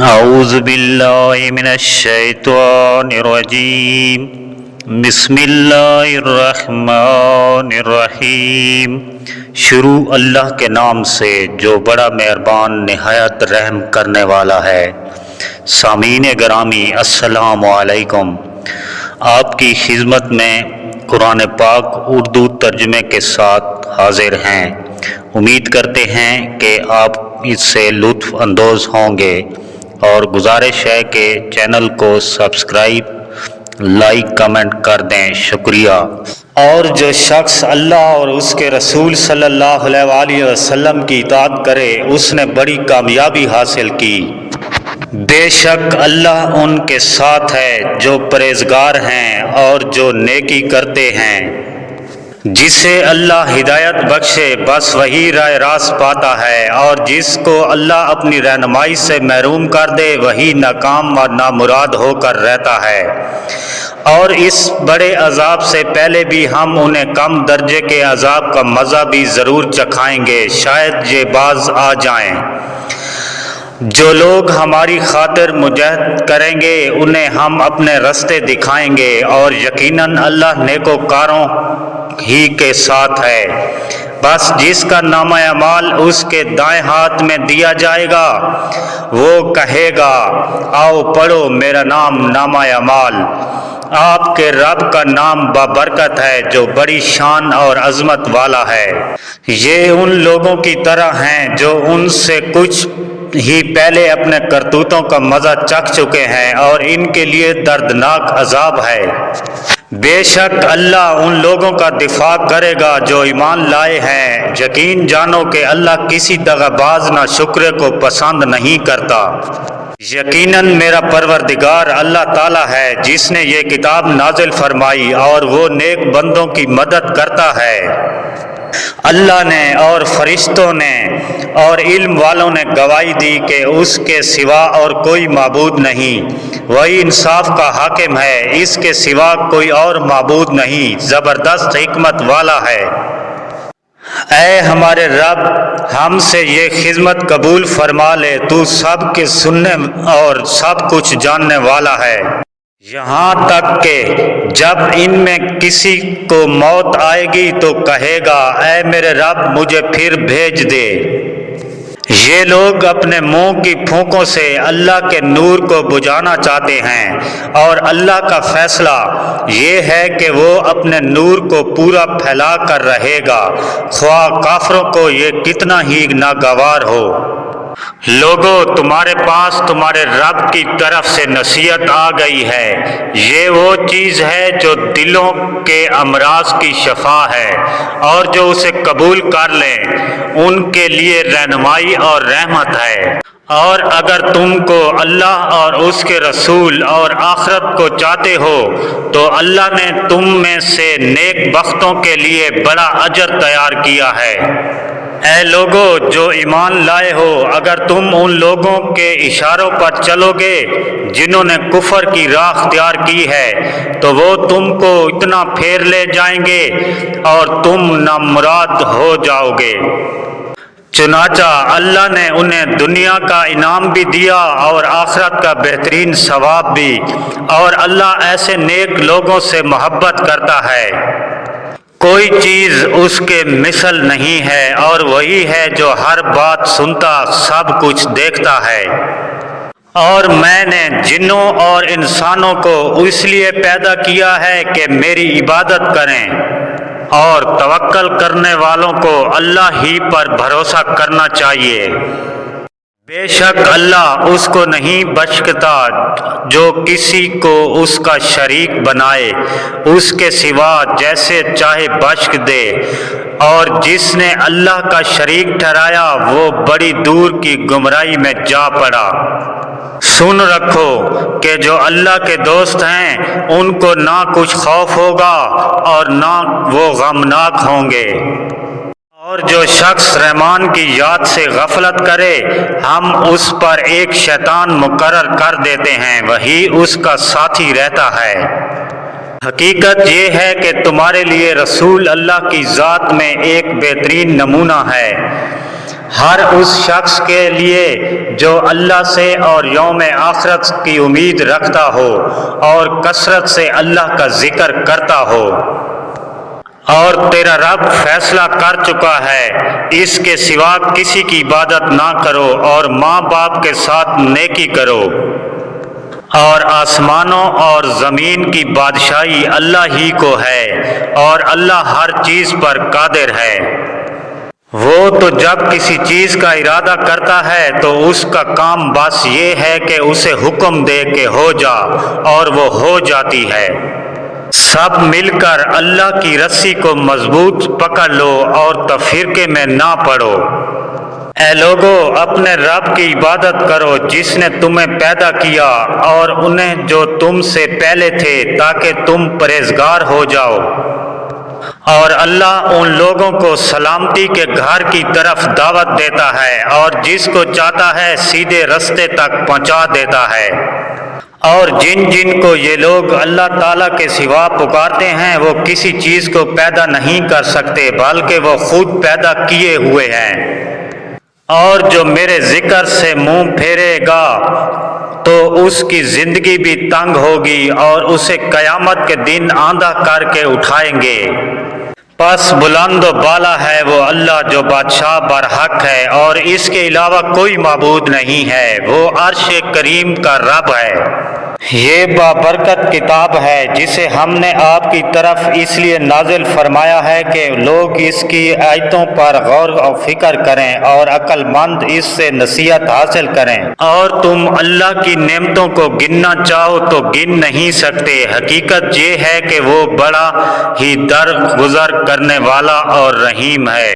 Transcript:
اعوذ باللہ من الشیطان الرجیم بسم اللہ الرحمن الرحیم۔ شروع اللہ کے نام سے جو بڑا مہربان نہایت رحم کرنے والا ہے۔ سامعین گرامی السلام علیکم۔ آپ کی خدمت میں قرآن پاک اردو ترجمے کے ساتھ حاضر ہیں۔ امید کرتے ہیں کہ آپ اس سے لطف اندوز ہوں گے اور گزارش ہے کہ چینل کو سبسکرائب لائک کمنٹ کر دیں، شکریہ۔ اور جو شخص اللہ اور اس کے رسول صلی اللہ علیہ وآلہ وسلم کی اطاعت کرے اس نے بڑی کامیابی حاصل کی۔ بے شک اللہ ان کے ساتھ ہے جو پرہیزگار ہیں اور جو نیکی کرتے ہیں۔ جسے اللہ ہدایت بخشے بس وہی راہ راست پاتا ہے، اور جس کو اللہ اپنی رہنمائی سے محروم کر دے وہی ناکام اور نامراد ہو کر رہتا ہے۔ اور اس بڑے عذاب سے پہلے بھی ہم انہیں کم درجے کے عذاب کا مزہ بھی ضرور چکھائیں گے، شاید یہ باز آ جائیں۔ جو لوگ ہماری خاطر مجاہدت کریں گے انہیں ہم اپنے رستے دکھائیں گے، اور یقیناً اللہ نیکوکاروں ہی کے ساتھ ہے۔ بس جس کا نامہ اعمال اس کے دائیں ہاتھ میں دیا جائے گا وہ کہے گا آؤ پڑھو میرا نام نامہ اعمال۔ آپ کے رب کا نام بابرکت ہے جو بڑی شان اور عظمت والا ہے۔ یہ ان لوگوں کی طرح ہیں جو ان سے کچھ ہی پہلے اپنے کرتوتوں کا مزہ چکھ چکے ہیں، اور ان کے لیے دردناک عذاب ہے۔ بے شک اللہ ان لوگوں کا دفاع کرے گا جو ایمان لائے ہیں۔ یقین جانو کہ اللہ کسی دغا باز نہ شکرے کو پسند نہیں کرتا۔ یقیناً میرا پروردگار اللہ تعالیٰ ہے جس نے یہ کتاب نازل فرمائی، اور وہ نیک بندوں کی مدد کرتا ہے۔ اللہ نے اور فرشتوں نے اور علم والوں نے گواہی دی کہ اس کے سوا اور کوئی معبود نہیں، وہی انصاف کا حاکم ہے، اس کے سوا کوئی اور معبود نہیں، زبردست حکمت والا ہے۔ اے ہمارے رب ہم سے یہ خدمت قبول فرما لے، تو سب کے سننے اور سب کچھ جاننے والا ہے۔ یہاں تک کہ جب ان میں کسی کو موت آئے گی تو کہے گا اے میرے رب مجھے پھر بھیج دے۔ یہ لوگ اپنے منہ کی پھونکوں سے اللہ کے نور کو بجھانا چاہتے ہیں، اور اللہ کا فیصلہ یہ ہے کہ وہ اپنے نور کو پورا پھیلا کر رہے گا، خواہ کافروں کو یہ کتنا ہی ناگوار ہو۔ لوگو تمہارے پاس تمہارے رب کی طرف سے نصیحت آ گئی ہے، یہ وہ چیز ہے جو دلوں کے امراض کی شفا ہے، اور جو اسے قبول کر لیں ان کے لیے رہنمائی اور رحمت ہے۔ اور اگر تم کو اللہ اور اس کے رسول اور آخرت کو چاہتے ہو تو اللہ نے تم میں سے نیک بختوں کے لیے بڑا اجر تیار کیا ہے۔ اے لوگو جو ایمان لائے ہو، اگر تم ان لوگوں کے اشاروں پر چلو گے جنہوں نے کفر کی راہ اختیار کی ہے تو وہ تم کو اتنا پھیر لے جائیں گے اور تم نامراد ہو جاؤ گے۔ چنانچہ اللہ نے انہیں دنیا کا انعام بھی دیا اور آخرت کا بہترین ثواب بھی، اور اللہ ایسے نیک لوگوں سے محبت کرتا ہے۔ کوئی چیز اس کے مثل نہیں ہے، اور وہی ہے جو ہر بات سنتا سب کچھ دیکھتا ہے۔ اور میں نے جنوں اور انسانوں کو اس لیے پیدا کیا ہے کہ میری عبادت کریں، اور توکل کرنے والوں کو اللہ ہی پر بھروسہ کرنا چاہیے۔ بے شک اللہ اس کو نہیں بخشتا جو کسی کو اس کا شریک بنائے اس کے سوا جیسے چاہے بخش دے، اور جس نے اللہ کا شریک ٹھہرایا وہ بڑی دور کی گمراہی میں جا پڑا۔ سن رکھو کہ جو اللہ کے دوست ہیں ان کو نہ کچھ خوف ہوگا اور نہ وہ غمناک ہوں گے۔ اور جو شخص رحمان کی یاد سے غفلت کرے ہم اس پر ایک شیطان مقرر کر دیتے ہیں، وہی اس کا ساتھی رہتا ہے۔ حقیقت یہ ہے کہ تمہارے لیے رسول اللہ کی ذات میں ایک بہترین نمونہ ہے۔ ہر اس شخص کے لیے جو اللہ سے اور یوم آخرت کی امید رکھتا ہو اور کثرت سے اللہ کا ذکر کرتا ہو۔ اور تیرا رب فیصلہ کر چکا ہے، اس کے سوا کسی کی عبادت نہ کرو اور ماں باپ کے ساتھ نیکی کرو۔ اور آسمانوں اور زمین کی بادشاہی اللہ ہی کو ہے اور اللہ ہر چیز پر قادر ہے۔ وہ تو جب کسی چیز کا ارادہ کرتا ہے تو اس کا کام بس یہ ہے کہ اسے حکم دے کہ ہو جا، اور وہ ہو جاتی ہے۔ سب مل کر اللہ کی رسی کو مضبوط پکڑ لو اور تفرقے میں نہ پڑو۔ اے لوگو، اپنے رب کی عبادت کرو جس نے تمہیں پیدا کیا اور انہیں جو تم سے پہلے تھے، تاکہ تم پرہیزگار ہو جاؤ۔ اور اللہ ان لوگوں کو سلامتی کے گھر کی طرف دعوت دیتا ہے اور جس کو چاہتا ہے سیدھے رستے تک پہنچا دیتا ہے۔ اور جن جن کو یہ لوگ اللہ تعالیٰ کے سوا پکارتے ہیں وہ کسی چیز کو پیدا نہیں کر سکتے بلکہ وہ خود پیدا کیے ہوئے ہیں۔ اور جو میرے ذکر سے منہ پھیرے گا تو اس کی زندگی بھی تنگ ہوگی اور اسے قیامت کے دن آندھا کر کے اٹھائیں گے۔ پس بلند و بالا ہے وہ اللہ جو بادشاہ برحق ہے اور اس کے علاوہ کوئی معبود نہیں ہے، وہ عرش کریم کا رب ہے۔ یہ بابرکت کتاب ہے جسے ہم نے آپ کی طرف اس لیے نازل فرمایا ہے کہ لوگ اس کی آیتوں پر غور و فکر کریں اور عقل مند اس سے نصیحت حاصل کریں۔ اور تم اللہ کی نعمتوں کو گننا چاہو تو گن نہیں سکتے، حقیقت یہ ہے کہ وہ بڑا ہی درگزر کرنے والا اور رحیم ہے۔